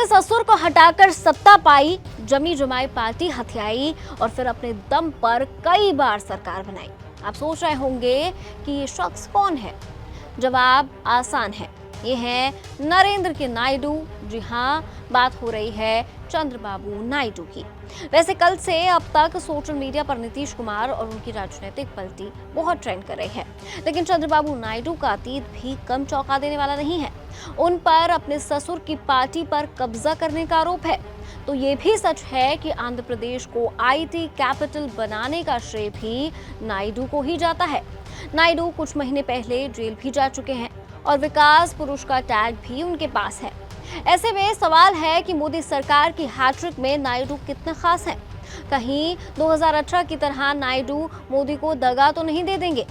ससुर को हटाकर सत्ता पाई, जमी जमाई पार्टी हथियाई और फिर अपने दम पर कई बार सरकार बनाई। आप सोच रहे होंगे कि ये शख्स कौन है? जवाब आसान है, ये है नरेंद्र के नायडू। जी हाँ, बात हो रही है चंद्रबाबू नायडू की। वैसे कल से अब तक सोशल मीडिया पर नीतीश कुमार और उनकी राजनीतिक पलटी बहुत ट्रेंड कर रही है, लेकिन चंद्रबाबू नायडू का अतीत भी कम चौंका देने वाला नहीं है। उन पर अपने ससुर की पार्टी पर कब्जा करने का आरोप है, तो ये भी सच है कि आंध्र प्रदेश को आईटी कैपिटल बनाने का श्रेय भी नायडू को ही जाता है। नायडू कुछ महीने पहले जेल भी जा चुके हैं और विकास पुरुष का टैग भी उनके पास है। ऐसे में सवाल है कि मोदी सरकार की हैट्रिक में नायडू कितने खास हैं? कहीं 2018 की तरह नायडू मोदी को दगा तो नहीं दे देंगे?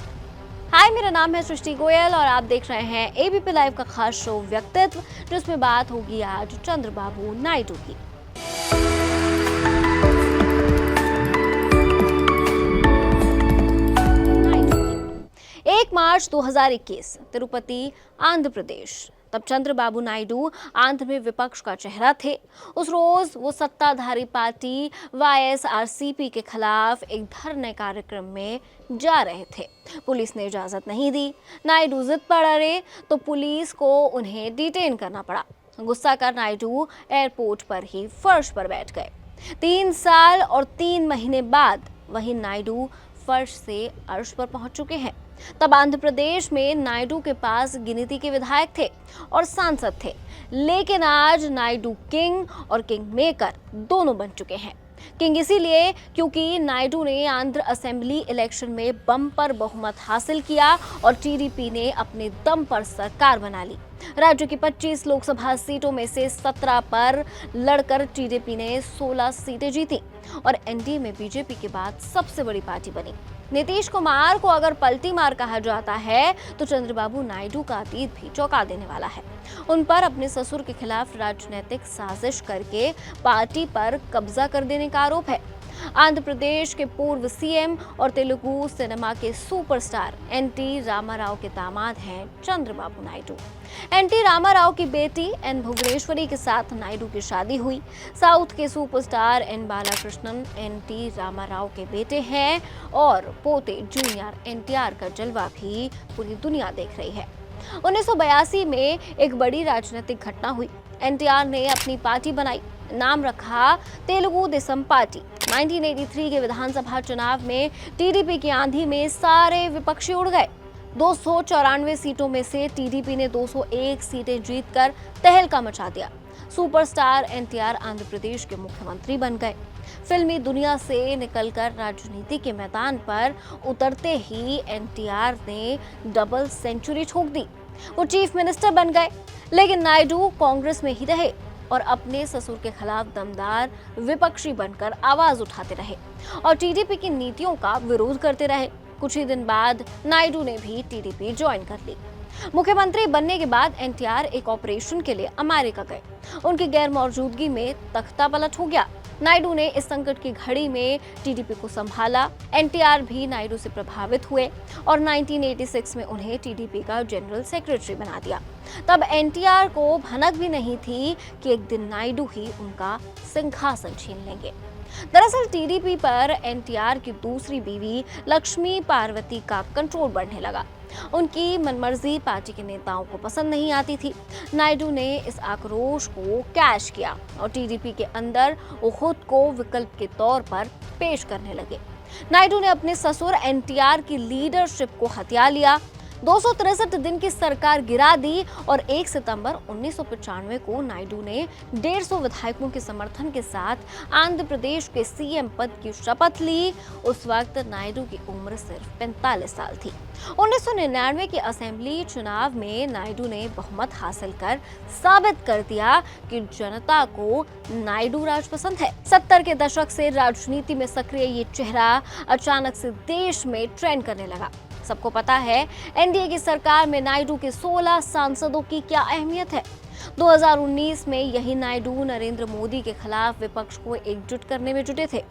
हाय, मेरा नाम है सृष्टि गोयल और आप देख रहे हैं एबीपी लाइव का खास शो व्यक्तित्व, जिसमें बात होगी आज चंद्रबाबू नायडू की। 1 मार्च 2021, तिरुपति, आंध्र प्रदेश। तब चंद्रबाबू नायडू आंध्र में विपक्ष का चेहरा थे। उस रोज वो सत्ताधारी पार्टी वाईएसआरसीपी के खिलाफ एक धरने कार्यक्रम में जा रहे थे। पुलिस ने इजाजत नहीं दी। नायडू जिद पर अड़े तो पुलिस को उन्हें डिटेन करना पड़ा। गुस्सा कर नायडू एयरपोर्ट पर ही फर्श पर बैठ गए। 3 साल और 3 महीने बाद वही नायडू फर्श से अर्श पर पहुंच चुके हैं। तब आंध्र प्रदेश में नायडू के पास गिनती के विधायक थे और सांसद थे, लेकिन आज नायडू किंग और किंग मेकर दोनों बन चुके हैं। किंग इसीलिए क्योंकि नायडू ने आंध्र असेंबली इलेक्शन में बम्पर बहुमत हासिल किया और टीडीपी ने अपने दम पर सरकार बना ली। राज्य की 25 लोकसभा सीटों में से 17 पर लड़कर टीडीपी ने 16 सीटें जीती और एनडीए में बीजेपी के बाद सबसे बड़ी पार्टी बनी। नीतीश कुमार को अगर पलटी मार कहा जाता है तो चंद्रबाबू नायडू का अतीत भी चौंका देने वाला है। उन पर अपने ससुर के खिलाफ राजनीतिक साजिश करके पार्टी पर कब्जा कर देने का आरोप है। आंध्र प्रदेश के पूर्व सीएम और तेलुगु सिनेमा के सुपरस्टार एनटी रामाराव के दामाद हैं चंद्रबाबू नायडू। एनटी रामाराव की बेटी एन भुवनेश्वरी के साथ नायडू की शादी हुई। साउथ के superstar N Balakrishnan NT Rama Rao के बेटे हैं और पोते जूनियर एनटीआर का जलवा भी पूरी दुनिया देख रही है। 1982 में एक बड़ी राजनीतिक घटना हुई। एनटीआर ने अपनी पार्टी बनाई, नाम रखा तेलुगु देशम पार्टी। 1983 के विधानसभा चुनाव में टीडीपी की आंधी में सारे विपक्षी उड़ गए। 294 सीटों में से टीडीपी ने 201 सीटें जीतकर तहलका मचा दिया। सुपरस्टार एनटीआर आंध्र प्रदेश के मुख्यमंत्री बन गए। फिल्मी दुनिया से निकलकर राजनीति के मैदान पर उतरते ही एनटीआर ने डबल सेंचुरी ठोक दी। वो चीफ मिनिस्टर बन गए, लेकिन नायडू कांग्रेस में ही रहे और अपने ससुर के खिलाफ दमदार विपक्षी बनकर आवाज उठाते रहे और टीडीपी की नीतियों का विरोध करते रहे। कुछ ही दिन बाद नायडू ने भी टीडीपी ज्वाइन कर ली। मुख्यमंत्री बनने के बाद एनटीआर एक ऑपरेशन के लिए अमेरिका गए। उनकी गैर मौजूदगी में तख्ता पलट हो गया। नायडू ने इस संकट की घड़ी में टीडीपी को संभाला। एनटीआर भी नायडू से प्रभावित हुए और 1986 में उन्हें टीडीपी का जनरल सेक्रेटरी बना दिया। तब एनटीआर को भनक भी नहीं थी कि एक दिन नायडू ही उनका सिंहासन छीन लेंगे। दरअसल टीडीपी पर एनटीआर की दूसरी बीवी लक्ष्मी पार्वती का कंट्रोल बढ़ने लगा। उनकी मनमर्जी पार्टी के नेताओं को पसंद नहीं आती थी। नायडू ने इस आक्रोश को कैश किया और टीडीपी के अंदर वो खुद को विकल्प के तौर पर पेश करने लगे। नायडू ने अपने ससुर एनटीआर की लीडरशिप को हथिया लिया। 263 दिन की सरकार गिरा दी और 1 सितंबर 1995 को नायडू ने 150 विधायकों के समर्थन के साथ आंध्र प्रदेश के सीएम पद की शपथ ली। उस वक्त नायडू की उम्र सिर्फ 45 साल थी। 1999 के असेंबली चुनाव में नायडू ने बहुमत हासिल कर साबित कर दिया कि जनता को नायडू राज पसंद है। 70 के दशक से राजनीति में सक्रिय ये चेहरा अचानक से देश में ट्रेंड करने लगा। सबको पता है एनडीए की सरकार में नायडू के 16 सांसदों की क्या अहमियत है। 2019 में यही नायडू नरेंद्र मोदी के खिलाफ विपक्ष को एकजुट करने में जुटे थे।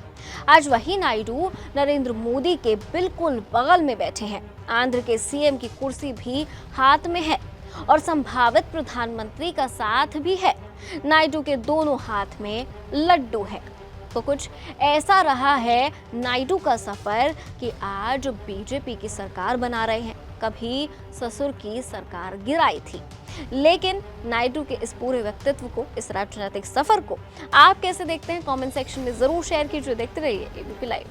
आज वही नायडू नरेंद्र मोदी के बिल्कुल बगल में बैठे हैं। आंध्र के सीएम की कुर्सी भी हाथ में है। और संभावित प्रधानमंत्री का साथ भी है। नायडू के दोनों हाथ में लड्डू है। तो कुछ ऐसा रहा है नायडू का सफर कि आज बीजेपी की सरकार बना रहे हैं। कभी ससुर की सरकार गिराई थी। लेकिन नायडू के इस पूरे व्यक्तित्व को, इस राजनीतिक सफर को आप कैसे देखते हैं, कमेंट सेक्शन में जरूर शेयर कीजिए। देखते रहिए एबीपी लाइव।